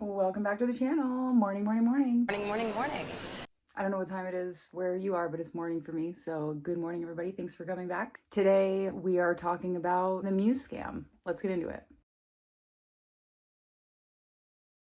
Welcome back to the channel. Morning, morning, morning. Morning, morning, morning. I don't know what time it is where you are, but it's morning for me. So good morning, everybody. Thanks for coming back. Today, we are talking about the Muse scam. Let's get into it.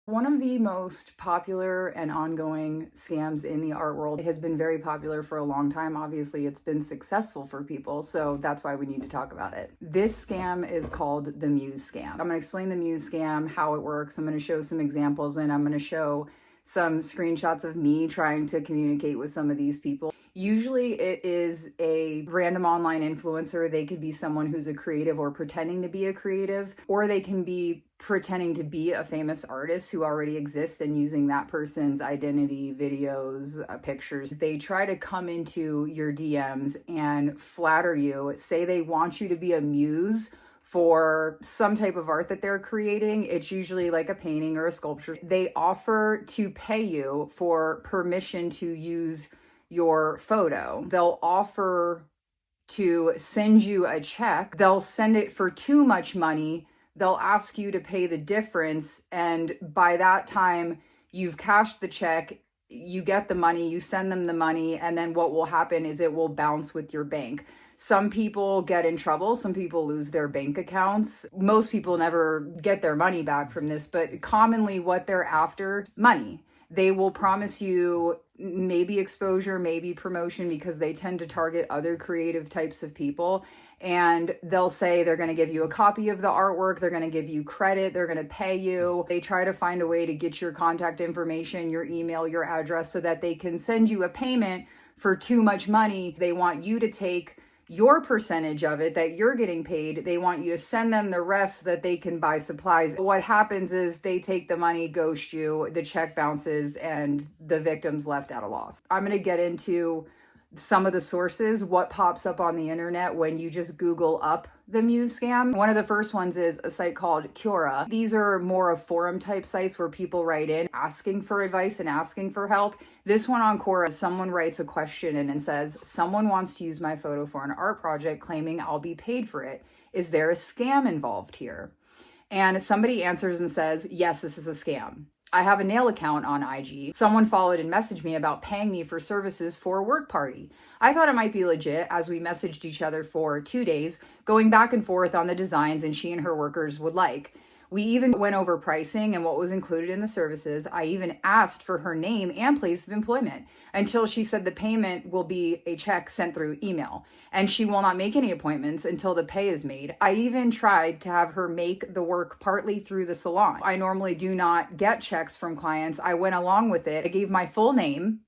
One of the most popular and ongoing scams in the art world has been very popular for a long time. Obviously, it's been successful for people, so that's why we need to talk about it. This scam is called the Muse scam. I'm going to explain the Muse scam, how it works. I'm going to show some examples, and I'm going to show some screenshots of me trying to communicate with some of these people. Usually it is a random online influencer. They could be someone who's a creative or pretending to be a creative, or they can be pretending to be a famous artist who already exists and using that person's identity, videos, pictures. They try to come into your DMs and flatter you, say they want you to be a muse for some type of art that they're creating. It's usually like a painting or a sculpture. They offer to pay you for permission to use your photo. They'll offer to send you a check. They'll send it for too much money. They'll ask you to pay the difference. And by that time, you've cashed the check, you get the money, you send them the money, and then what will happen is it will bounce with your bank. Some people get in trouble. Some people lose their bank accounts. Most people never get their money back from this, but commonly what they're after is money. They will promise you maybe exposure, maybe promotion, because they tend to target other creative types of people. And they'll say they're going to give you a copy of the artwork. They're going to give you credit. They're going to pay you. They try to find a way to get your contact information, your email, your address, so that they can send you a payment for too much money. They want you to take your percentage of it that you're getting paid. They want you to send them the rest so that they can buy supplies. What happens is they take the money, ghost you, the check bounces, and the victim's left at a loss. I'm going to get into some of the sources, what pops up on the internet when you just Google up the Muse scam. One of the first ones is a site called Quora. These are more of forum type sites where people write in asking for advice and asking for help. This one on Quora, someone writes a question in and says, someone wants to use my photo for an art project claiming I'll be paid for it. Is there a scam involved here? And somebody answers and says, yes, this is a scam. I have a nail account on IG. Someone followed and messaged me about paying me for services for a work party. I thought it might be legit as we messaged each other for 2 days, going back and forth on the designs and she and her workers would like. We even went over pricing and what was included in the services. I even asked for her name and place of employment until she said the payment will be a check sent through email and she will not make any appointments until the pay is made. I even tried to have her make the work partly through the salon. I normally do not get checks from clients. I went along with it. I gave my full name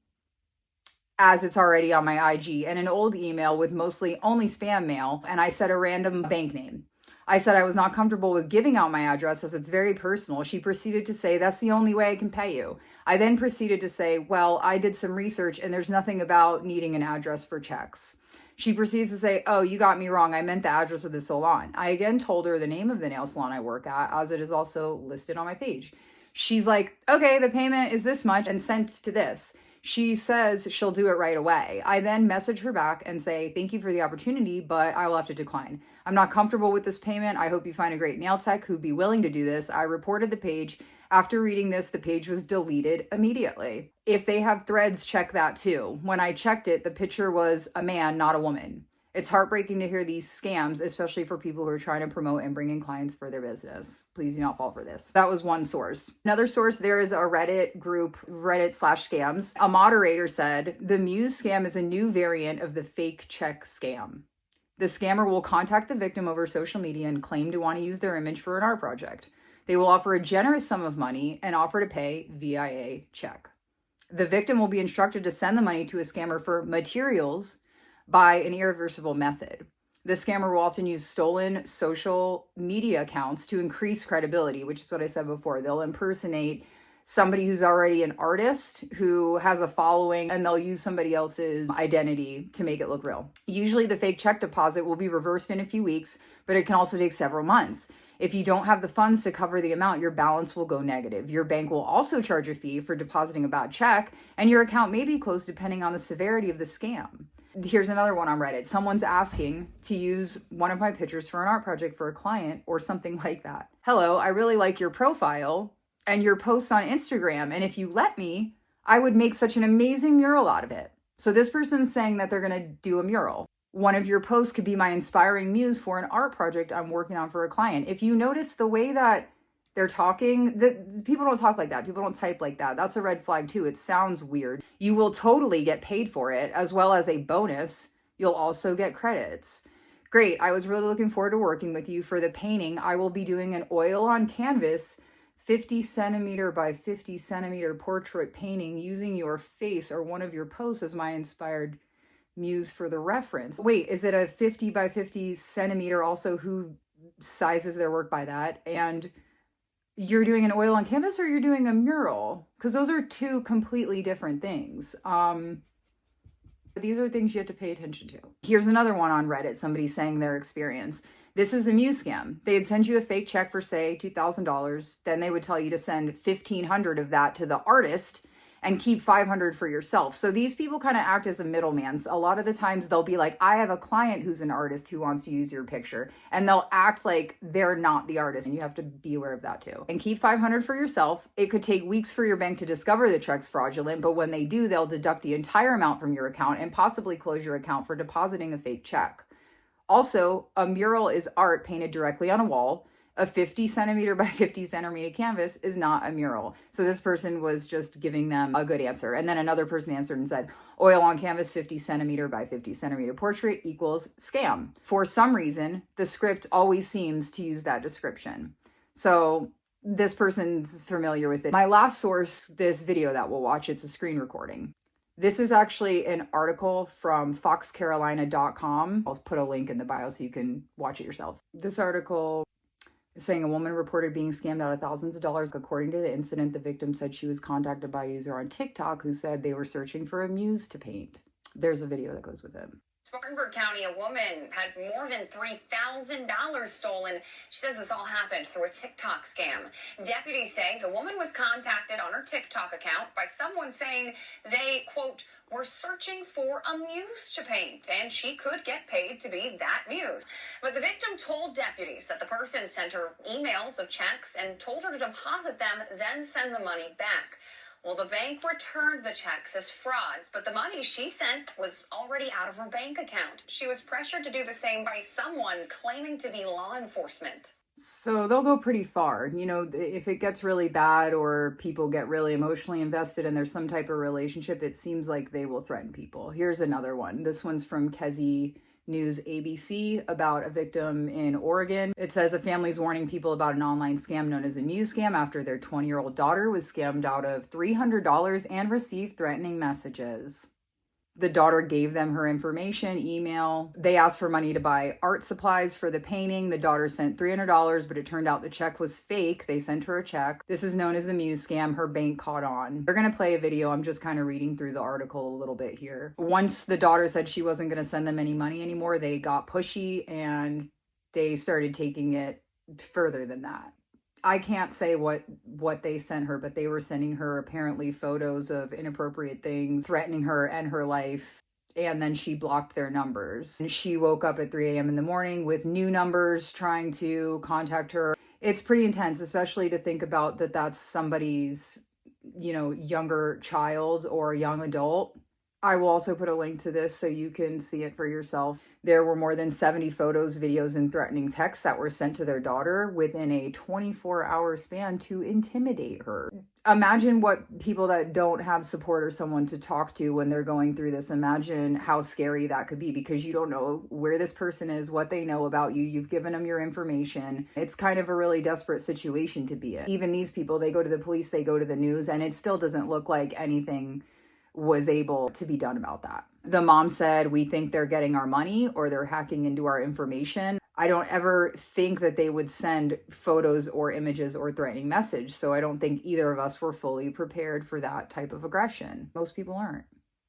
as it's already on my IG and an old email with mostly only spam mail. And I said a random bank name. I said I was not comfortable with giving out my address as it's very personal. She proceeded to say, that's the only way I can pay you. I then proceeded to say, well, I did some research and there's nothing about needing an address for checks. She proceeds to say, oh, you got me wrong. I meant the address of the salon. I again told her the name of the nail salon I work at, as it is also listed on my page. She's like, okay, the payment is this much and sent to this. She says she'll do it right away. I then message her back and say, thank you for the opportunity, but I will have to decline. I'm not comfortable with this payment. I hope you find a great nail tech who'd be willing to do this. I reported the page. After reading this, the page was deleted immediately. If they have threads, check that too. When I checked it, the picture was a man, not a woman. It's heartbreaking to hear these scams, especially for people who are trying to promote and bring in clients for their business. Please do not fall for this. That was one source. Another source, there is a Reddit group, Reddit/scams. A moderator said, the Muse scam is a new variant of the fake check scam. The scammer will contact the victim over social media and claim to want to use their image for an art project. They will offer a generous sum of money and offer to pay via a check. The victim will be instructed to send the money to a scammer for materials by an irreversible method. The scammer will often use stolen social media accounts to increase credibility, which is what I said before. They'll impersonate somebody who's already an artist who has a following, and they'll use somebody else's identity to make it look real. Usually the fake check deposit will be reversed in a few weeks, but it can also take several months. If you don't have the funds to cover the amount, your balance will go negative. Your bank will also charge a fee for depositing a bad check, and your account may be closed depending on the severity of the scam. Here's another one on Reddit. Someone's asking to use one of my pictures for an art project for a client or something like that. Hello, I really like your profile. and your posts on Instagram. And if you let me, I would make such an amazing mural out of it. So this person's saying that they're going to do a mural. One of your posts could be my inspiring muse for an art project I'm working on for a client. If you notice the way that they're talking, people don't talk like that. People don't type like that. That's a red flag too. It sounds weird. You will totally get paid for it, as well as a bonus. You'll also get credits. Great. I was really looking forward to working with you for the painting. I will be doing an oil on canvas 50 centimeter by 50 centimeter portrait painting using your face or one of your posts as my inspired muse for the reference. Wait, is it a 50 by 50 centimeter also? Who sizes their work by that? And you're doing an oil on canvas or you're doing a mural? Because those are two completely different things. These are things you have to pay attention to. Here's another one on Reddit, somebody saying their experience. This is the Muse scam. They'd send you a fake check for, say, $2,000. Then they would tell you to send $1,500 of that to the artist and keep $500 for yourself. So these people kind of act as a middleman. A lot of the times they'll be like, I have a client who's an artist who wants to use your picture. And they'll act like they're not the artist. And you have to be aware of that too. And keep $500 for yourself. It could take weeks for your bank to discover the check's fraudulent, but when they do, they'll deduct the entire amount from your account and possibly close your account for depositing a fake check. Also, a mural is art painted directly on a wall. A 50 centimeter by 50 centimeter canvas is not a mural. So this person was just giving them a good answer. And then another person answered and said, oil on canvas 50 centimeter by 50 centimeter portrait equals scam. For some reason, the script always seems to use that description. So this person's familiar with it. My last source, this video that we'll watch, it's a screen recording. This is actually an article from foxcarolina.com. I'll put a link in the bio so you can watch it yourself. This article saying a woman reported being scammed out of thousands of dollars. According to the incident, the victim said she was contacted by a user on TikTok who said they were searching for a muse to paint. There's a video that goes with it. Spartanburg County, a woman had more than $3,000 stolen. She says this all happened through a TikTok scam. Deputies say the woman was contacted on her TikTok account by someone saying they, quote, were searching for a muse to paint, and she could get paid to be that muse. But the victim told deputies that the person sent her emails of checks and told her to deposit them, then send the money back. Well, the bank returned the checks as frauds, but the money she sent was already out of her bank account. She was pressured to do the same by someone claiming to be law enforcement. So they'll go pretty far. You know, if it gets really bad or people get really emotionally invested and there's some type of relationship, it seems like they will threaten people. Here's another one. This one's from Kezi News ABC about a victim in Oregon. It says a family's warning people about an online scam known as a Muse scam after their 20-year-old daughter was scammed out of $300 and received threatening messages. The daughter gave them her information, email. They asked for money to buy art supplies for the painting. The daughter sent $300, but it turned out the check was fake. They sent her a check. This is known as the Muse scam. Her bank caught on. They're going to play a video. I'm just kind of reading through the article a little bit here. Once the daughter said she wasn't going to send them any money anymore, they got pushy and they started taking it further than that. I can't say what they sent her, but they were sending her apparently photos of inappropriate things, threatening her and her life. And then she blocked their numbers. And she woke up at 3 a.m. in the morning with new numbers trying to contact her. It's pretty intense, especially to think about that that's somebody's, younger child or young adult. I will also put a link to this so you can see it for yourself. There were more than 70 photos, videos, and threatening texts that were sent to their daughter within a 24-hour span to intimidate her. Imagine what people that don't have support or someone to talk to when they're going through this, imagine how scary that could be because you don't know where this person is, what they know about you. You've given them your information. It's kind of a really desperate situation to be in. Even these people, they go to the police, they go to the news, and it still doesn't look like anything was able to be done about that. The mom said, we think they're getting our money or they're hacking into our information. I don't ever think that they would send photos or images or threatening message. So I don't think either of us were fully prepared for that type of aggression. Most people aren't.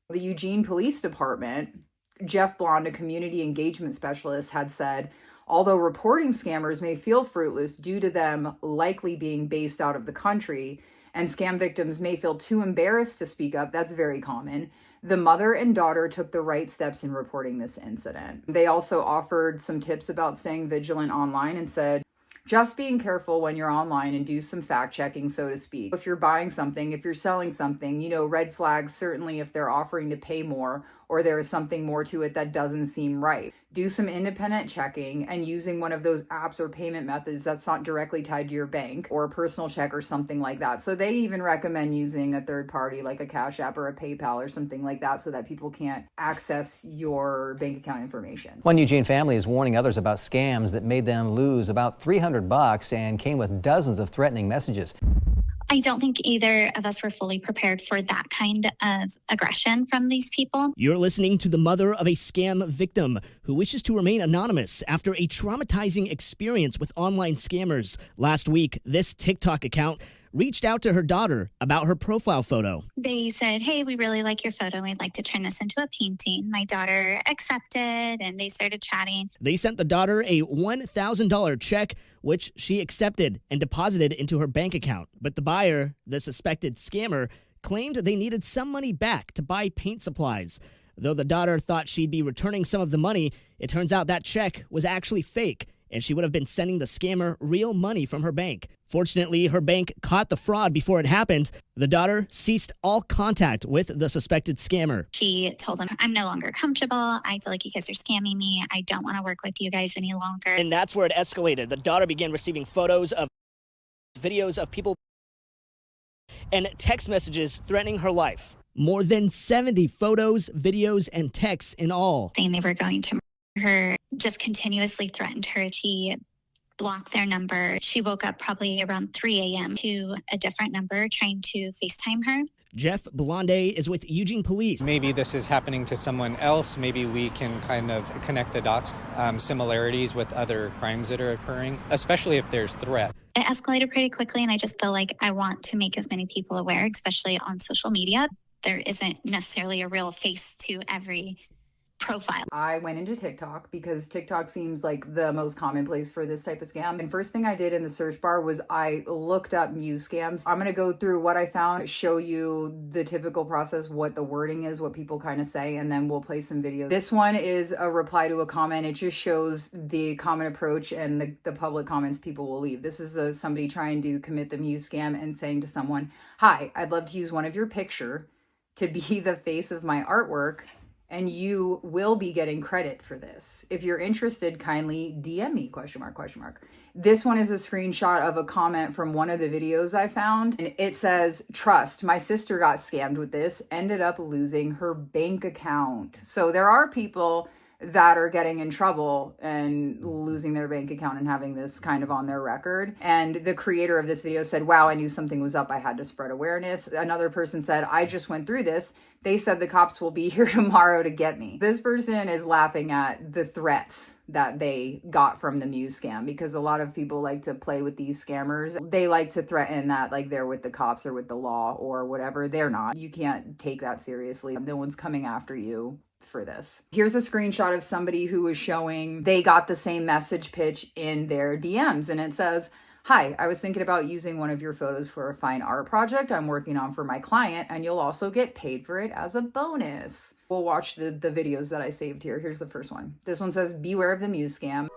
The Eugene Police Department, Jeff Blond, a community engagement specialist, had said, although reporting scammers may feel fruitless due to them likely being based out of the country, and scam victims may feel too embarrassed to speak up, that's very common, the mother and daughter took the right steps in reporting this incident. They also offered some tips about staying vigilant online and said, Just being careful when you're online and do some fact checking, so to speak. If you're buying something, if you're selling something, red flags, certainly if they're offering to pay more or there is something more to it that doesn't seem right. Do some independent checking and using one of those apps or payment methods that's not directly tied to your bank or a personal check or something like that. So they even recommend using a third party like a Cash App or a PayPal or something like that so that people can't access your bank account information. One Eugene family is warning others about scams that made them lose about $300 and came with dozens of threatening messages. I don't think either of us were fully prepared for that kind of aggression from these people. You're listening to the mother of a scam victim who wishes to remain anonymous after a traumatizing experience with online scammers. Last week, this TikTok account reached out to her daughter about her profile photo. They said, hey, we really like your photo. We'd like to turn this into a painting. My daughter accepted and they started chatting. They sent the daughter a $1,000 check, which she accepted and deposited into her bank account. But the buyer, the suspected scammer, claimed they needed some money back to buy paint supplies. Though the daughter thought she'd be returning some of the money, it turns out that check was actually fake, and she would have been sending the scammer real money from her bank. Fortunately, her bank caught the fraud before it happened. The daughter ceased all contact with the suspected scammer. She told them, I'm no longer comfortable. I feel like you guys are scamming me. I don't want to work with you guys any longer. And that's where it escalated. The daughter began receiving photos of videos of people and text messages threatening her life. More than 70 photos, videos, and texts in all. Saying they were going to murder her, just continuously threatened her. She blocked their number. She woke up probably around 3 a.m. to a different number trying to FaceTime her. Jeff Blonde is with Eugene Police. Maybe this is happening to someone else. Maybe we can kind of connect the dots, similarities with other crimes that are occurring, especially if there's threat. It escalated pretty quickly, and I just feel like I want to make as many people aware, especially on social media. There isn't necessarily a real face to every profile. I went into TikTok because TikTok seems like the most common place for this type of scam. And first thing I did in the search bar was I looked up Muse scams. I'm going to go through what I found, show you the typical process, what the wording is, what people kind of say, and then we'll play some videos. This one is a reply to a comment. It just shows the common approach and the public comments people will leave. This is somebody trying to commit the Muse scam and saying to someone, hi, I'd love to use one of your picture to be the face of my artwork, and you will be getting credit for this. If you're interested, kindly DM me, question mark, question mark. This one is a screenshot of a comment from one of the videos I found. And it says, trust, my sister got scammed with this, ended up losing her bank account. So there are people that are getting in trouble and losing their bank account and having this kind of on their record. And the creator of this video said, wow, I knew something was up. I had to spread awareness. Another person said, I just went through this. They said the cops will be here tomorrow to get me. This person is laughing at the threats that they got from the Muse scam, because a lot of people like to play with these scammers. They like to threaten that like they're with the cops or with the law or whatever. They're not. You can't take that seriously. No one's coming after you for this. Here's a screenshot of somebody who was showing they got the same message pitch in their DMs, and it says, hi, I was thinking about using one of your photos for a fine art project I'm working on for my client, and you'll also get paid for it as a bonus. We'll watch the videos that I saved here. Here's the first one. This one says, beware of the Muse scam.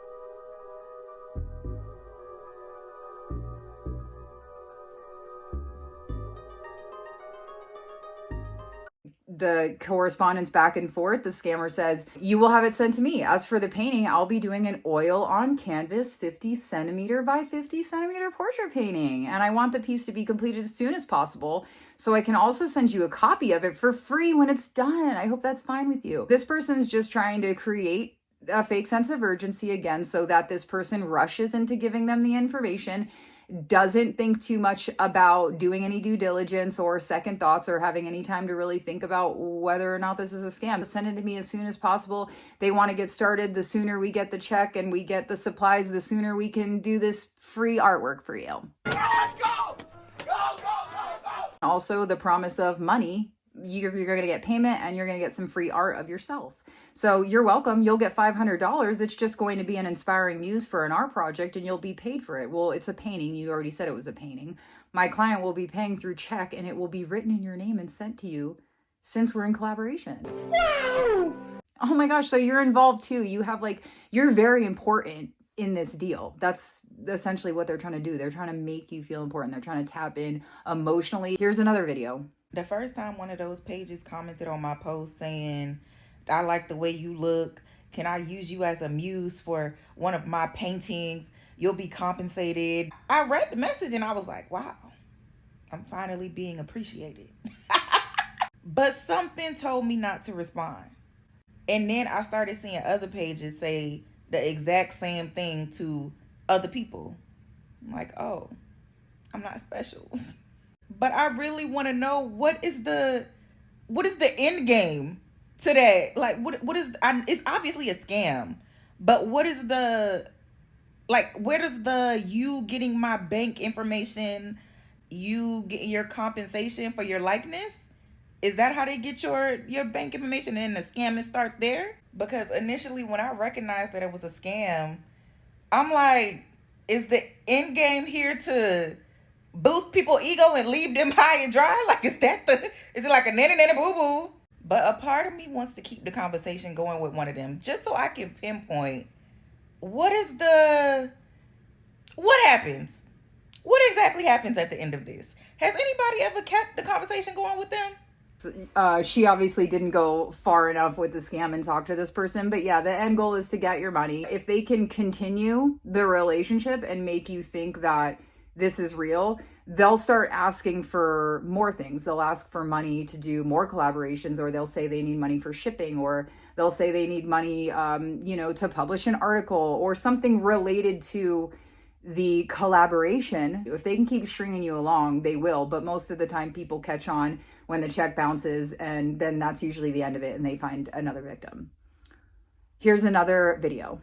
The correspondence back and forth, the scammer says, you will have it sent to me. As for the painting, I'll be doing an oil on canvas 50 centimeter by 50 centimeter portrait painting. And I want the piece to be completed as soon as possible, so I can also send you a copy of it for free when it's done. I hope that's fine with you. This person's just trying to create a fake sense of urgency again, so that this person rushes into giving them the information, doesn't think too much about doing any due diligence or second thoughts or having any time to really think about whether or not this is a scam. Send it to me as soon as possible. They want to get started. The sooner we get the check and we get the supplies, the sooner we can do this free artwork for you. Go! Also, the promise of money. You're going to get payment and you're going to get some free art of yourself. So you're welcome. You'll get $500. It's just going to be an inspiring muse for an art project and you'll be paid for it. Well, it's a painting. You already said it was a painting. My client will be paying through check and it will be written in your name and sent to you since we're in collaboration. Wow! Oh my gosh. So you're involved too. You have you're very important in this deal. That's essentially what they're trying to do. They're trying to make you feel important. They're trying to tap in emotionally. Here's another video. The first time one of those pages commented on my post saying, I like the way you look. Can I use you as a muse for one of my paintings? You'll be compensated. I read the message and I was like, wow, I'm finally being appreciated. But something told me not to respond. And then I started seeing other pages say the exact same thing to other people. I'm like, oh, I'm not special. But I really want to know what is the end game to that? Like, it's obviously a scam, but what is the, like, where does the you getting my bank information, you get your compensation for your likeness? Is that how they get your bank information and the scam, it starts there? Because initially when I recognized that it was a scam, I'm like, is the end game here to boost people's ego and leave them high and dry? Like, is it like a nanny boo boo? But a part of me wants to keep the conversation going with one of them just so I can pinpoint what happens? What exactly happens at the end of this? Has anybody ever kept the conversation going with them? She obviously didn't go far enough with the scam and talk to this person, but yeah, the end goal is to get your money. If they can continue the relationship and make you think that this is real, they'll start asking for more things. They'll ask for money to do more collaborations, or they'll say they need money for shipping, or they'll say they need money, to publish an article or something related to the collaboration. If they can keep stringing you along, they will. But most of the time people catch on when the check bounces, and then that's usually the end of it and they find another victim. Here's another video.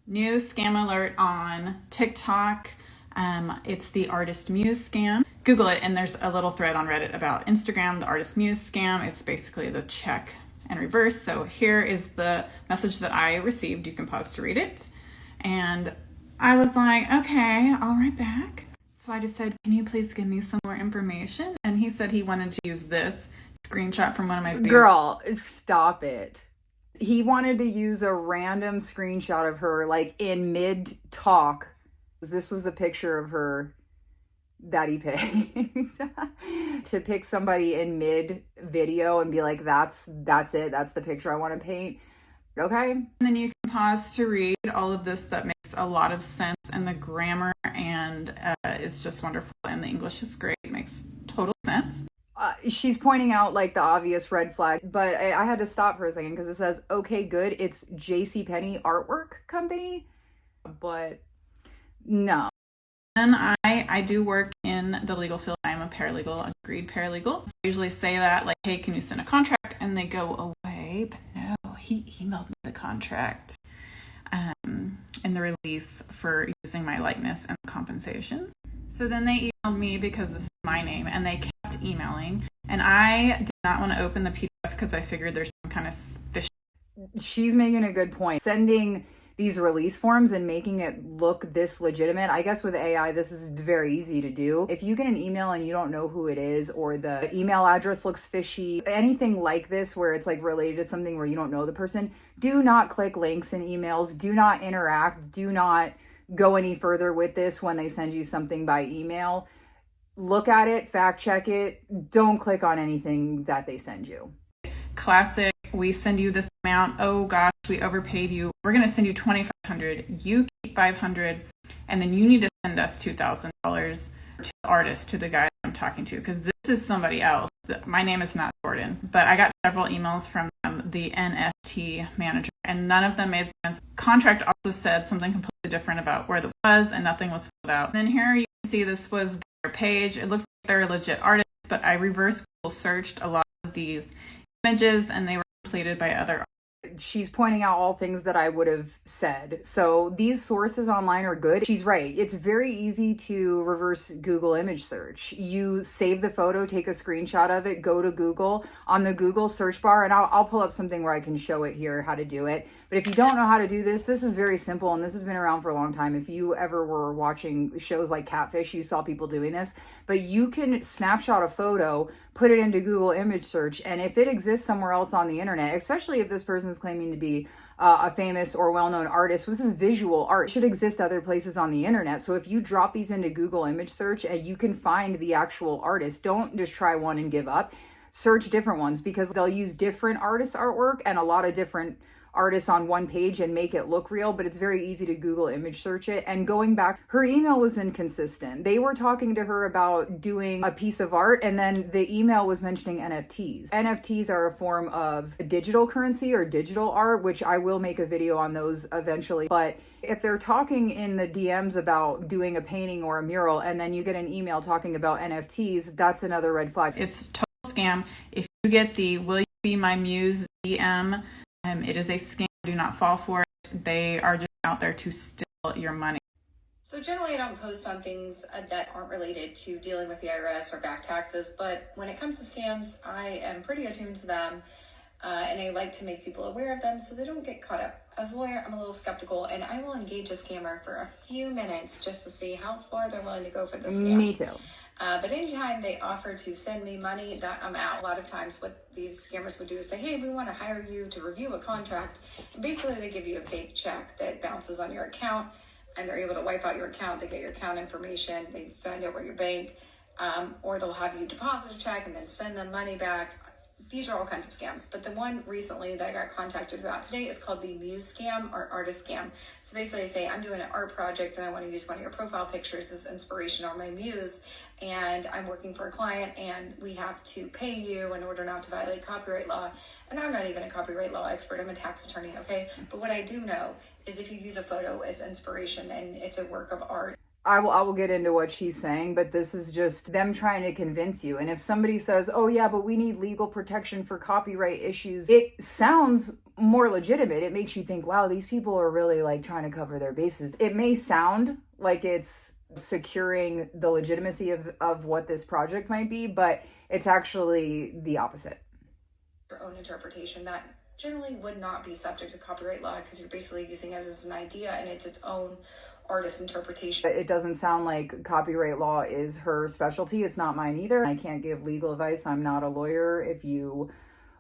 New scam alert on TikTok. It's the artist Muse scam. Google it and there's a little thread on Reddit about Instagram, the artist Muse scam. It's basically the check and reverse. So here is the message that I received. You can pause to read it. And I was like, okay, I'll write back. So I just said, can you please give me some more information? And he said he wanted to use this screenshot from one of my videos. Girl, stop it. He wanted to use a random screenshot of her, like in mid talk. This was the picture of her that he picked. To pick somebody in mid video and be like, that's it, that's the picture I want to paint. Okay. And then you can pause to read all of this that makes a lot of sense, and the grammar and it's just wonderful, and the English is great. It makes total sense. She's pointing out like the obvious red flag, but I had to stop for a second because it says, okay, good, it's JCPenney artwork company, but no. And I do work in the legal field. I'm a paralegal, agreed paralegal. So I usually say that, like, hey, can you send a contract? And they go away, but no, he emailed me the contract and the release for using my likeness and compensation. So then they emailed me because this is my name, and they kept emailing. And I did not want to open the PDF because I figured there's some kind of fish. She's making a good point. Sending these release forms and making it look this legitimate. I guess with AI, this is very easy to do. If you get an email and you don't know who it is, or the email address looks fishy, anything like this where it's like related to something where you don't know the person, do not click links in emails. Do not interact. Do not go any further with this when they send you something by email. Look at it, fact check it. Don't click on anything that they send you. Classic, we send you this amount. Oh gosh, we overpaid you. We're going to send you $2,500. You keep $500, and then you need to send us $2,000 to the artist, to the guy I'm talking to, because this is somebody else. My name is not Jordan, but I got several emails from the NFT manager, and none of them made sense. Contract also said something completely different about where it was, and nothing was filled out. And then here you can see this was their page. It looks like they're a legit artist, but I reverse Google searched a lot of these images, and they were completed by other artists. She's pointing out all things that I would have said. So these sources online are good. She's right. It's very easy to reverse Google image search. You save the photo, take a screenshot of it, go to Google, on the Google search bar, and I'll pull up something where I can show it here, how to do it. But if you don't know how to do this is very simple, and this has been around for a long time. If you ever were watching shows like Catfish, you saw people doing this. But you can snapshot a photo, put it into Google image search, and if it exists somewhere else on the internet, especially if this person is claiming to be a famous or well-known artist, this is visual art, it should exist other places on the internet. So if you drop these into Google image search and you can find the actual artist, don't just try one and give up. Search different ones, because they'll use different artists' artwork and a lot of different artists on one page and make it look real, but it's very easy to Google image search it. And going back, her email was inconsistent. They were talking to her about doing a piece of art, and then the email was mentioning NFTs. NFTs are a form of digital currency or digital art, which I will make a video on those eventually. But if they're talking in the DMs about doing a painting or a mural, and then you get an email talking about NFTs, that's another red flag. It's a total scam. If you get the "Will you be my muse" DM, it is a scam. Do not fall for it. They are just out there to steal your money. So generally I don't post on things that aren't related to dealing with the IRS or back taxes, but when it comes to scams, I am pretty attuned to them, and I like to make people aware of them so they don't get caught up. As a lawyer, I'm a little skeptical, and I will engage a scammer for a few minutes just to see how far they're willing to go for the scam. Me too. But anytime they offer to send me money, that I'm out. A lot of times what these scammers would do is say, hey, we want to hire you to review a contract. And basically they give you a fake check that bounces on your account, and they're able to wipe out your account to get your account information. They find out where your bank, or they'll have you deposit a check and then send them money back. These are all kinds of scams, but the one recently that I got contacted about today is called the Muse scam or artist scam. So basically they say, I'm doing an art project and I want to use one of your profile pictures as inspiration or my muse, and I'm working for a client and we have to pay you in order not to violate copyright law. And I'm not even a copyright law expert, I'm a tax attorney, okay? But what I do know is if you use a photo as inspiration and it's a work of art, I will get into what she's saying, but this is just them trying to convince you. And if somebody says, oh yeah, but we need legal protection for copyright issues, it sounds more legitimate. It makes you think, wow, these people are really like trying to cover their bases. It may sound like it's securing the legitimacy of what this project might be, but it's actually the opposite. Your own interpretation that generally would not be subject to copyright law because you're basically using it as an idea and it's its own artist interpretation. It doesn't sound like copyright law is her specialty. It's not mine either. I can't give legal advice. I'm not a lawyer. If you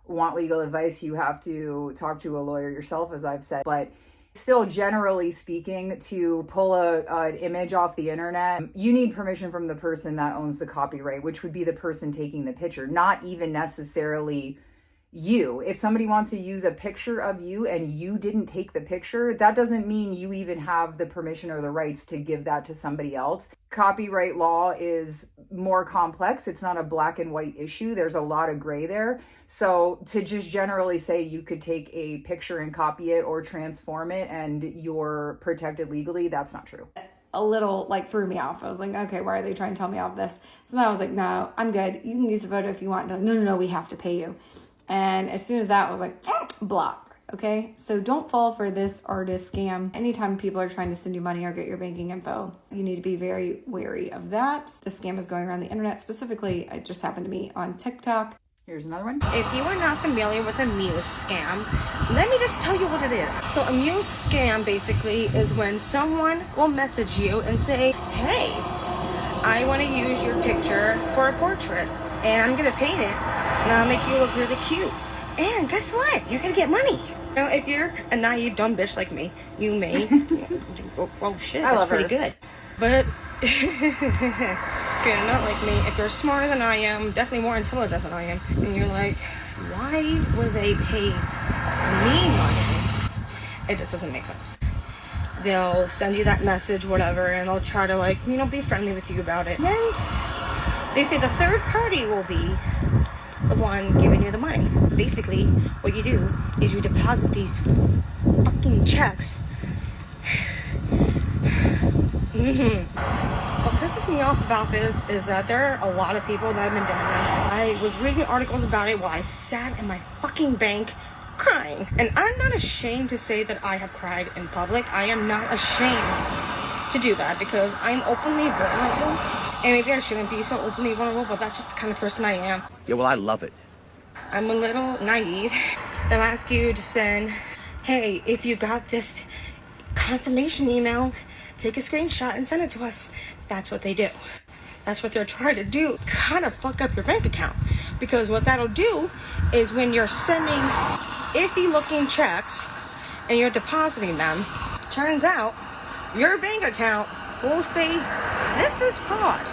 want legal advice, you have to talk to a lawyer yourself, as I've said. But still, generally speaking, to pull an image off the internet, you need permission from the person that owns the copyright, which would be the person taking the picture, not even necessarily you. If somebody wants to use a picture of you and you didn't take the picture, that doesn't mean you even have the permission or the rights to give that to somebody else. Copyright law is more complex. It's not a black and white issue. There's a lot of gray there. So to just generally say you could take a picture and copy it or transform it and you're protected legally, that's not true. A little like threw me off. I was like, okay, why are they trying to tell me all this? So then I was like, no, I'm good. You can use the photo if you want. They're like, no, we have to pay you. And as soon as that, I was like, block. Okay, so don't fall for this artist scam. Anytime people are trying to send you money or get your banking info, you need to be very wary of that. The scam is going around the internet. Specifically, it just happened to me on TikTok. Here's another one. If you are not familiar with a Muse scam, let me just tell you what it is. So a Muse scam basically is when someone will message you and say, hey, I want to use your picture for a portrait and I'm going to paint it and I'll make you look really cute. And guess what? You're going to get money. Now, if you're a naive, dumb bitch like me, you may, oh shit, that's pretty good. But if you're not like me, if you're smarter than I am, definitely more intelligent than I am, and you're like, why would they pay me money? It just doesn't make sense. They'll send you that message, whatever, and they'll try to, like, be friendly with you about it. And then they say the third party will be the one giving you the money. Basically, what you do is you deposit these fucking checks. What pisses me off about this is that there are a lot of people that have been doing this. I was reading articles about it while I sat in my fucking bank crying. And I'm not ashamed to say that I have cried in public. I am not ashamed to do that because I'm openly vulnerable. And maybe I shouldn't be so openly vulnerable, but that's just the kind of person I am. Yeah, well, I love it. I'm a little naive. They'll ask you to send, hey, if you got this confirmation email, take a screenshot and send it to us. That's what they do. That's what they're trying to do. Kind of fuck up your bank account. Because what that'll do is when you're sending iffy looking checks and you're depositing them, turns out your bank account will say, this is fraud.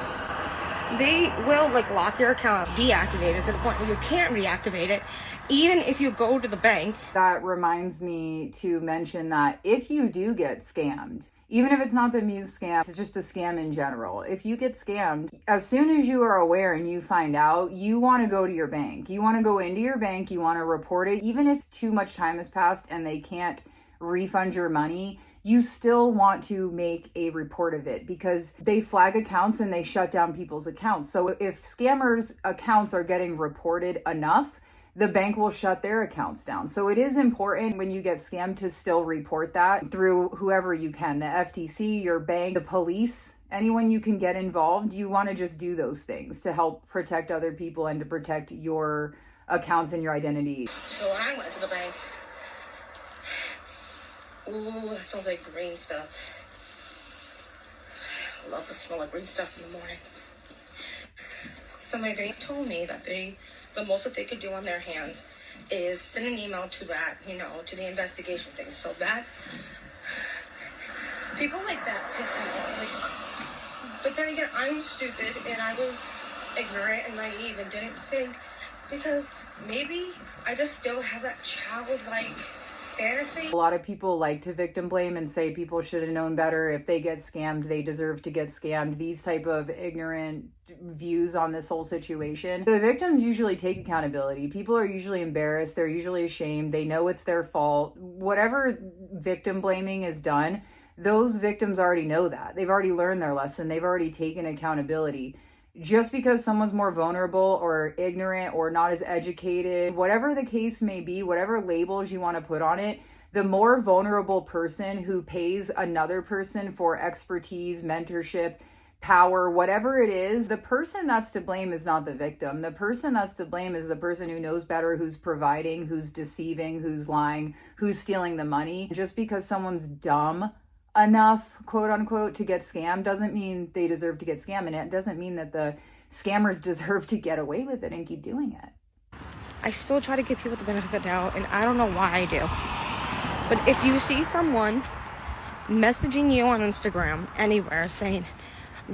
They will like lock your account, deactivate it to the point where you can't reactivate it, even if you go to the bank. That reminds me to mention that if you do get scammed, even if it's not the Muse scam, it's just a scam in general. If you get scammed, as soon as you are aware and you find out, you want to go to your bank. You want to go into your bank, you want to report it. Even if too much time has passed and they can't refund your money, you still want to make a report of it because they flag accounts and they shut down people's accounts. So if scammers' accounts are getting reported enough, the bank will shut their accounts down. So it is important when you get scammed to still report that through whoever you can, the FTC, your bank, the police, anyone you can get involved. You want to just do those things to help protect other people and to protect your accounts and your identity. So I went to the bank. Ooh, that smells like green stuff. I love the smell of green stuff in the morning. So my bank told me that the most that they could do on their hands is send an email to that, to the investigation thing. So that, people like that piss me off. But then again, I'm stupid and I was ignorant and naive and didn't think, because maybe I just still have that childlike fantasy. A lot of people like to victim blame and say people should have known better. If they get scammed, they deserve to get scammed. These type of ignorant views on this whole situation. The victims usually take accountability. People are usually embarrassed. They're usually ashamed. They know it's their fault. Whatever victim blaming is done, those victims already know that. They've already learned their lesson. They've already taken accountability. Just because someone's more vulnerable or ignorant or not as educated, whatever the case may be, whatever labels you want to put on it, the more vulnerable person who pays another person for expertise, mentorship, power, whatever it is, the person that's to blame is not the victim. The person that's to blame is the person who knows better, who's providing, who's deceiving, who's lying, who's stealing the money. Just because someone's dumb enough, quote unquote, to get scammed doesn't mean they deserve to get scammed, and it doesn't mean that the scammers deserve to get away with it and keep doing it. I still try to give people the benefit of the doubt, and I don't know why I do. But if you see someone messaging you on Instagram anywhere saying,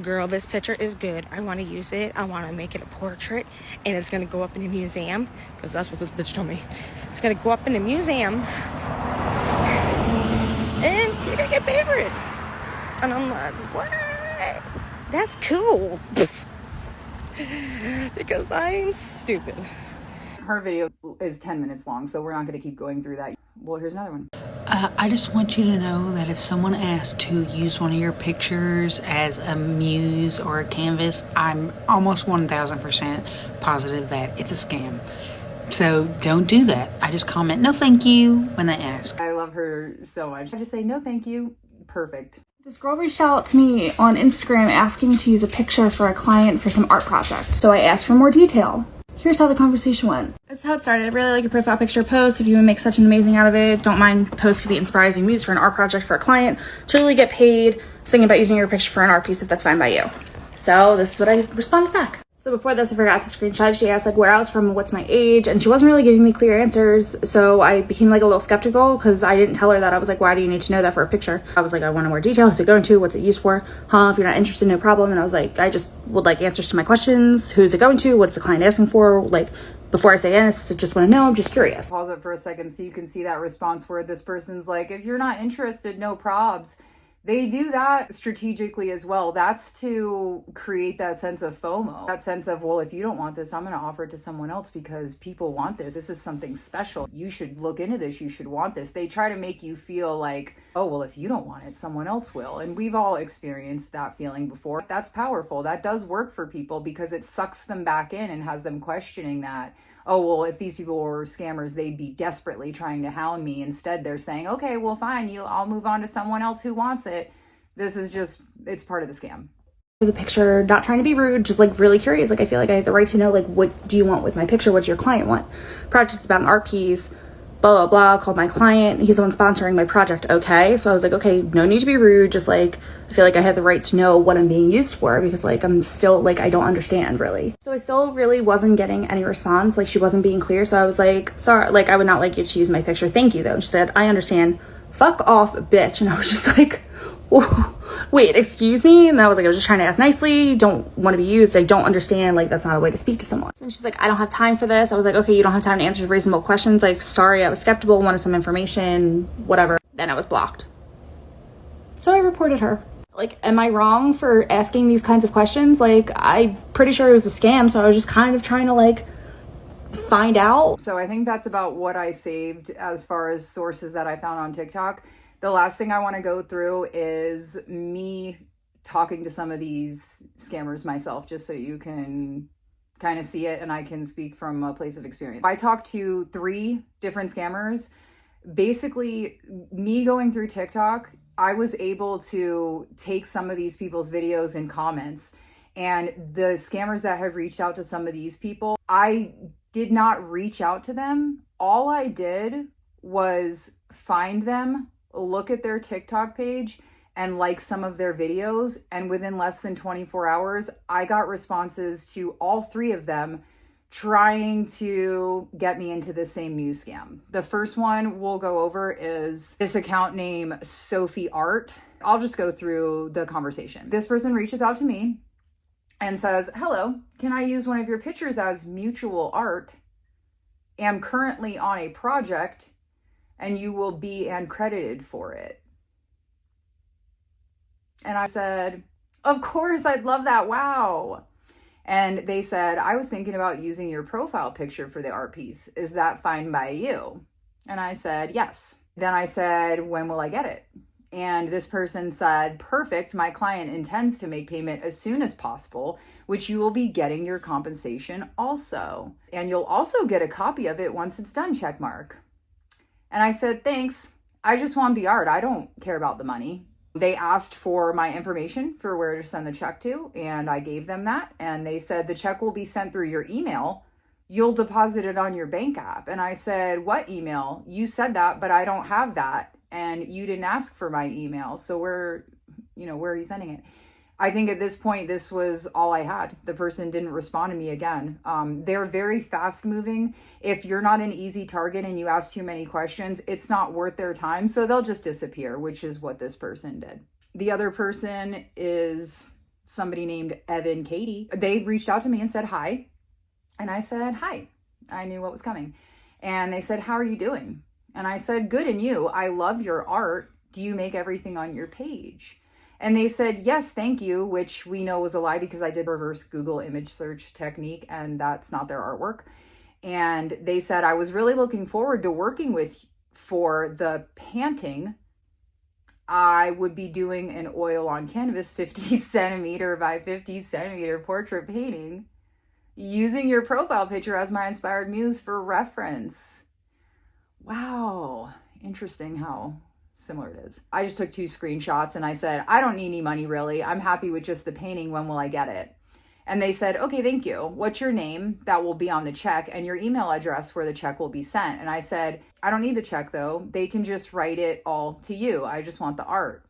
girl, this picture is good, I want to use it, I want to make it a portrait, and it's going to go up in a museum, because that's what this bitch told me, it's going to go up in a museum and you're gonna get paid for it. And I'm like, what? That's cool. Because I'm stupid. Her video is 10 minutes long, so we're not gonna keep going through that. Well, here's another one. I just want you to know that if someone asks to use one of your pictures as a muse or a canvas, I'm almost 1000% positive that it's a scam. So don't do that. I just comment, no thank you, when they ask. I love her so much. I just say, no thank you. Perfect. This girl reached out to me on Instagram asking to use a picture for a client for some art project. So I asked for more detail. Here's how the conversation went. This is how it started. I really like your profile picture post. If you would make such an amazing out of it, don't mind. Post could be inspired as a muse for an art project for a client. To really get paid. I was thinking about using your picture for an art piece if that's fine by you. So this is what I responded back. So before this, I forgot to screenshot. She asked like where I was from, what's my age, and she wasn't really giving me clear answers. So I became like a little skeptical because I didn't tell her that. I was like, why do you need to know that for a picture? I was like, I want more detail. Who's it going to? What's it used for? If you're not interested, no problem. And I was like, I just would like answers to my questions. Who's it going to? What's the client asking for? Like, before I say yes, I just want to know. I'm just curious. Pause it for a second so you can see that response where this person's like, if you're not interested, no probs. They do that strategically as well. That's to create that sense of FOMO, that sense of, well, if you don't want this, I'm going to offer it to someone else because people want this. This is something special. You should look into this. You should want this. They try to make you feel like, oh, well, if you don't want it, someone else will. And we've all experienced that feeling before. That's powerful. That does work for people because it sucks them back in and has them questioning that. oh, well, if these people were scammers, they'd be desperately trying to hound me. Instead, they're saying, okay, well, fine, I'll move on to someone else who wants it. This is just, it's part of the scam. The picture, not trying to be rude, just like really curious. Like, I feel like I have the right to know, like, what do you want with my picture? What does your client want? Project's about an art piece, blah, blah, blah. Called my client. He's the one sponsoring my project. Okay. So I was like, okay, no need to be rude. Just like, I feel like I have the right to know what I'm being used for, because like, I'm still like, I don't understand really. So I still really wasn't getting any response. Like, she wasn't being clear. So I was like, sorry, like, I would not like you to use my picture. Thank you though. And she said, I understand. Fuck off, bitch. And I was just like, whoa, wait, excuse me? And I was like, I was just trying to ask nicely. Don't want to be used. I don't understand. Like, that's not a way to speak to someone. And she's like, I don't have time for this. I was like, okay, you don't have time to answer reasonable questions. Like, sorry, I was skeptical, wanted some information, whatever. Then I was blocked. So I reported her. Like, am I wrong for asking these kinds of questions? Like, I'm pretty sure it was a scam. So I was just kind of trying to like find out. So I think that's about what I saved as far as sources that I found on TikTok. The last thing I want to go through is me talking to some of these scammers myself, just so you can kind of see it and I can speak from a place of experience. I talked to 3 different scammers. Basically, me going through TikTok, I was able to take some of these people's videos and comments, and the scammers that have reached out to some of these people, I did not reach out to them. All I did was find them, look at their TikTok page, and like some of their videos. And within less than 24 hours, I got responses to all 3 of them trying to get me into the same Muse scam. The first one we'll go over is this account name Sophie Art. I'll just go through the conversation. This person reaches out to me and says, hello, can I use one of your pictures as mutual art? Am currently on a project and you will be uncredited for it. And I said, of course, I'd love that. Wow. And they said, I was thinking about using your profile picture for the art piece. Is that fine by you? And I said, yes. Then I said, when will I get it? And this person said, perfect. My client intends to make payment as soon as possible, which you will be getting your compensation also. And you'll also get a copy of it once it's done, check mark. And I said, thanks. I just want the art. I don't care about the money. They asked for my information for where to send the check to, and I gave them that. And they said, the check will be sent through your email. You'll deposit it on your bank app. And I said, what email? You said that, but I don't have that. And you didn't ask for my email. So where are you sending it? I think at this point, this was all I had. The person didn't respond to me again. They're very fast moving. If you're not an easy target and you ask too many questions, it's not worth their time. So they'll just disappear, which is what this person did. The other person is somebody named Evan Katie. They reached out to me and said, hi. And I said, hi. I knew what was coming. And they said, how are you doing? And I said, good, and you? I love your art. Do you make everything on your page? And they said, yes, thank you, which we know was a lie because I did reverse Google image search technique and that's not their artwork. And they said, I was really looking forward to working with for the painting. I would be doing an oil on canvas 50 centimeter by 50 centimeter portrait painting using your profile picture as my inspired muse for reference. Wow, interesting how similar it is. I just took 2 screenshots and I said, I don't need any money really. I'm happy with just the painting. When will I get it? And they said, okay, thank you. What's your name? That will be on the check, and your email address where the check will be sent. And I said, I don't need the check though. They can just write it all to you. I just want the art.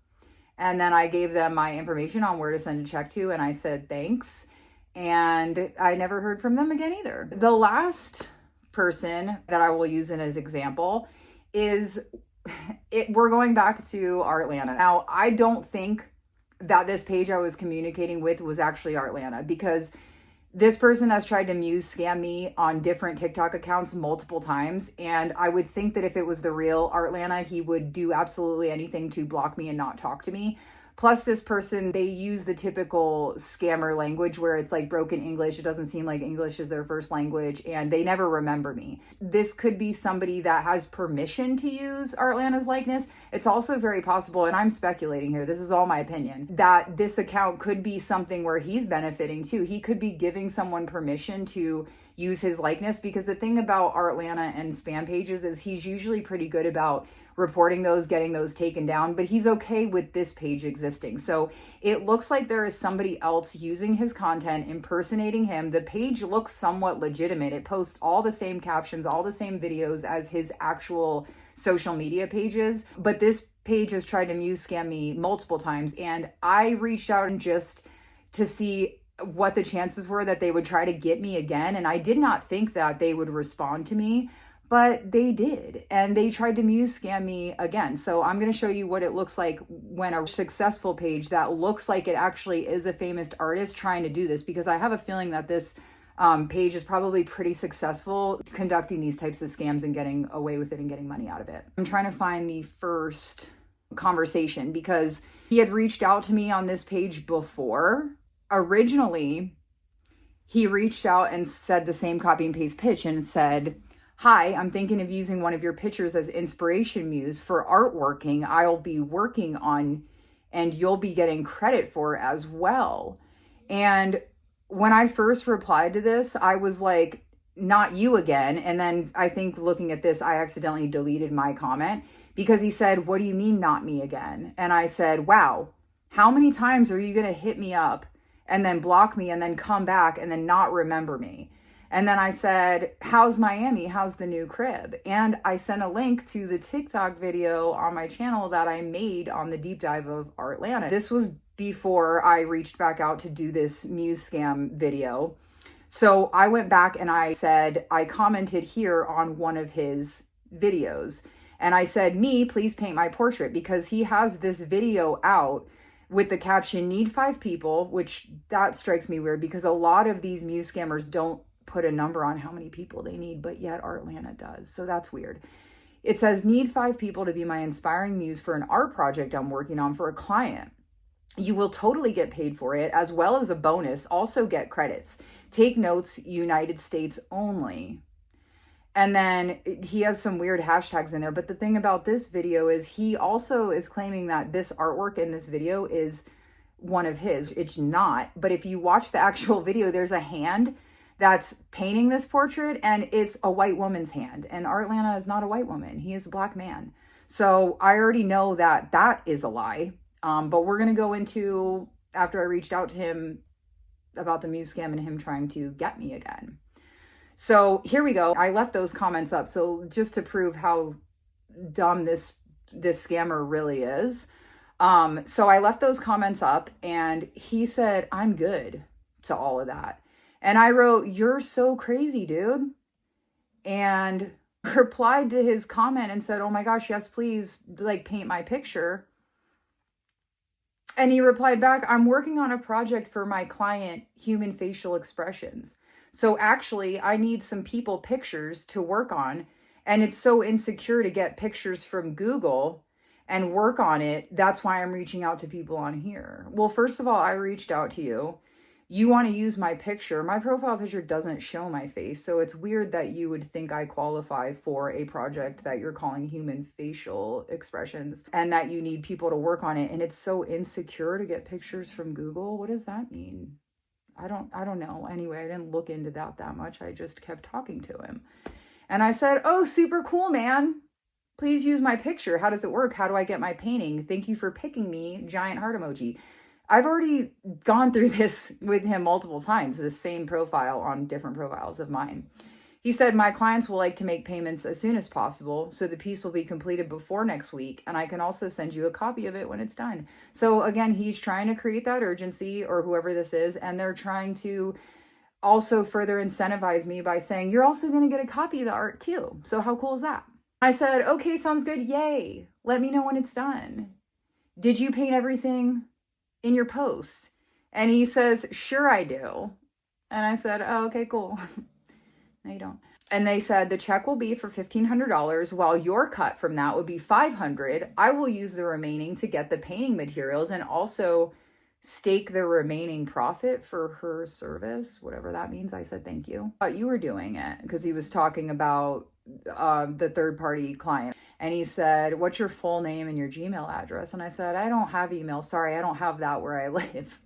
And then I gave them my information on where to send a check to. And I said, thanks. And I never heard from them again either. The last person that I will use as an example is we're going back to Artlana. Now, I don't think that this page I was communicating with was actually Artlana, because this person has tried to Muse scam me on different TikTok accounts multiple times. And I would think that if it was the real Artlana, he would do absolutely anything to block me and not talk to me. Plus, this person, they use the typical scammer language where it's like broken English. It doesn't seem like English is their first language, and they never remember me. This could be somebody that has permission to use Artlana's likeness. It's also very possible, and I'm speculating here, this is all my opinion, that this account could be something where he's benefiting too. He could be giving someone permission to use his likeness, because the thing about Artlana and spam pages is he's usually pretty good about reporting those, getting those taken down, but he's okay with this page existing. So it looks like there is somebody else using his content, impersonating him. The page looks somewhat legitimate. It posts all the same captions, all the same videos as his actual social media pages, but this page has tried to Muse scam me multiple times, and I reached out and just to see what the chances were that they would try to get me again, and I did not think that they would respond to me, but they did, and they tried to Muse scam me again. So I'm going to show you what it looks like when a successful page that looks like it actually is a famous artist trying to do this, because I have a feeling that this page is probably pretty successful conducting these types of scams and getting away with it and getting money out of it. I'm trying to find the first conversation because he had reached out to me on this page before. Originally, he reached out and said the same copy and paste pitch and said, "Hi, I'm thinking of using one of your pictures as inspiration, Muse, for artworking I'll be working on and you'll be getting credit for as well." And when I first replied to this, I was like, "Not you again." And then I think looking at this, I accidentally deleted my comment because he said, "What do you mean not me again?" And I said, "Wow, how many times are you going to hit me up and then block me and then come back and then not remember me?" And then I said, "How's Miami? How's the new crib?" And I sent a link to the TikTok video on my channel that I made on the deep dive of Artlana. This was before I reached back out to do this Muse scam video. So I went back and I said, I commented here on one of his videos. And I said, "Me, please paint my portrait," because he has this video out with the caption, "Need 5 people," which that strikes me weird because a lot of these Muse scammers don't put a number on how many people they need, but yet Artlana does. So that's weird. It says, "Need 5 people to be my inspiring muse for an art project I'm working on for a client. You will totally get paid for it, as well as a bonus. Also get credits. Take notes, United States only." And then he has some weird hashtags in there. But the thing about this video is he also is claiming that this artwork in this video is one of his. It's not. But if you watch the actual video, there's a hand that's painting this portrait and it's a white woman's hand. And Artlana is not a white woman. He is a black man. So I already know that that is a lie. But we're going to go into, after I reached out to him about the Muse scam and him trying to get me again. So here we go. I left those comments up. So just to prove how dumb this scammer really is. So I left those comments up and he said, "I'm good" to all of that. And I wrote, "You're so crazy, dude." And replied to his comment and said, "Oh my gosh, yes, please, like, paint my picture." And he replied back, "I'm working on a project for my client, Human Facial Expressions. So actually, I need some people pictures to work on. And it's so insecure to get pictures from Google and work on it. That's why I'm reaching out to people on here." Well, first of all, I reached out to you. You want to use my picture. My profile picture doesn't show my face. So it's weird that you would think I qualify for a project that you're calling Human Facial Expressions and that you need people to work on it. And it's so insecure to get pictures from Google. What does that mean? I don't know. Anyway, I didn't look into that much. I just kept talking to him. And I said, "Oh, super cool, man. Please use my picture. How does it work? How do I get my painting? Thank you for picking me." Giant heart emoji. I've already gone through this with him multiple times, the same profile on different profiles of mine. He said, "My clients will like to make payments as soon as possible, so the piece will be completed before next week, and I can also send you a copy of it when it's done." So again, he's trying to create that urgency, or whoever this is, and they're trying to also further incentivize me by saying, "You're also going to get a copy of the art too. So how cool is that?" I said, "Okay, sounds good. Yay. Let me know when it's done. Did you paint everything in your posts?" And he says, "Sure I do." And I said, "Oh, okay, cool." No, you don't. And they said, "The check will be for $1,500, while your cut from that would be $500. I will use the remaining to get the painting materials and also stake the remaining profit for her service," whatever that means. I said, "Thank you." I thought you were doing it because he was talking about the third-party client. And he said, "What's your full name and your Gmail address?" And I said, "I don't have email. Sorry, I don't have that where I live."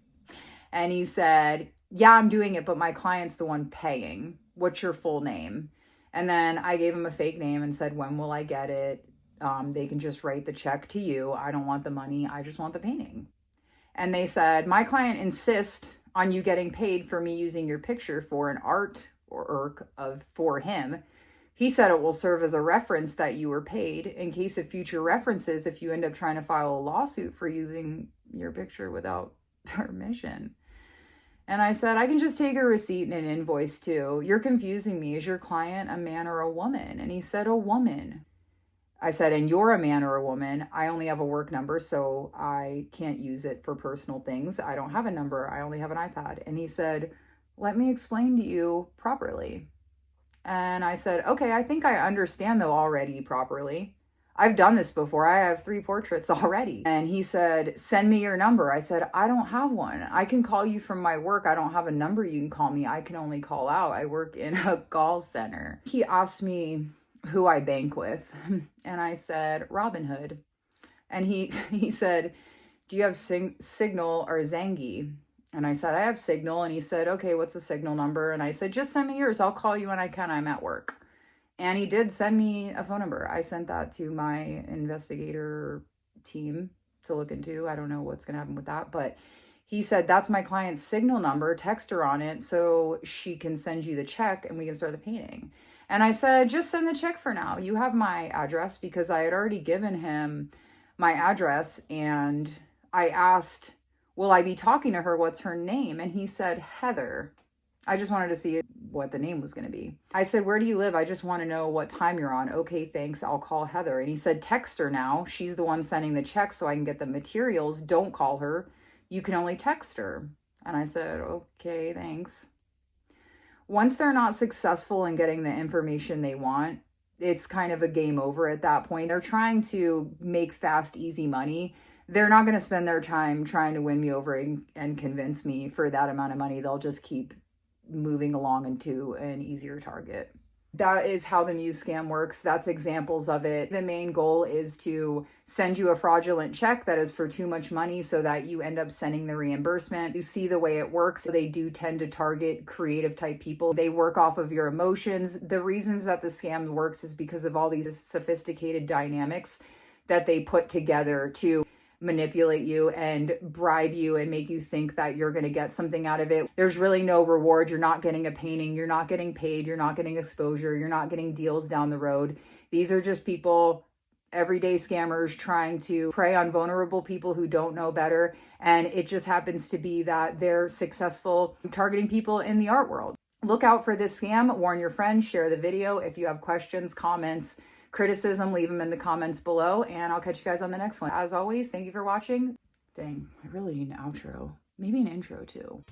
And he said, "Yeah, I'm doing it, but my client's the one paying." what's your full name? And then I gave him a fake name and said, when will I get it? They can just write the check to you. I don't want the money. I just want the painting. And they said, my client insists on you getting paid for me using your picture for an art for him. He said it will serve as a reference that you were paid in case of future references if you end up trying to file a lawsuit for using your picture without permission. And I said, I can just take a receipt and an invoice too. You're confusing me. Is your client a man or a woman? And he said, a woman. I said, and you're a man or a woman. I only have a work number, so I can't use it for personal things. I don't have a number. I only have an iPad. And he said, let me explain to you properly. And I said, okay, I think I understand though already properly. I've done this before. I have 3 portraits already. And he said, send me your number. I said, I don't have one. I can call you from my work. I don't have a number you can call me. I can only call out. I work in a call center. He asked me who I bank with. And I said, Robinhood. And he said, do you have Signal or Zangi? And I said, I have Signal. And he said, okay, what's the Signal number? And I said, just send me yours. I'll call you when I can. I'm at work. And he did send me a phone number. I sent that to my investigator team to look into. I don't know what's going to happen with that. But he said, that's my client's Signal number. Text her on it so she can send you the check and we can start the painting. And I said, just send the check for now. You have my address, because I had already given him my address. And I asked, will I be talking to her? What's her name? And he said, Heather. I just wanted to see what the name was going to be. I said, where do you live? I just want to know what time you're on. Okay, thanks. I'll call Heather. And he said, text her now. She's the one sending the check so I can get the materials. Don't call her. You can only text her. And I said, okay, thanks. Once they're not successful in getting the information they want, it's kind of a game over at that point. They're trying to make fast, easy money. They're not going to spend their time trying to win me over and convince me for that amount of money. They'll just keep moving along into an easier target. That is how the Muse scam works. That's examples of it. The main goal is to send you a fraudulent check that is for too much money so that you end up sending the reimbursement. You see the way it works. They do tend to target creative type people. They work off of your emotions. The reasons that the scam works is because of all these sophisticated dynamics that they put together to manipulate you and bribe you and make you think that you're going to get something out of it. There's really no reward. You're not getting a painting. You're not getting paid. You're not getting exposure. You're not getting deals down the road. These are just people, everyday scammers, trying to prey on vulnerable people who don't know better. And it just happens to be that they're successful targeting people in the art world. Look out for this scam. Warn your friends. Share the video. If you have questions, comments, criticism, leave them in the comments below, and I'll catch you guys on the next one. As always, thank you for watching. Dang, I really need an outro. Maybe an intro too.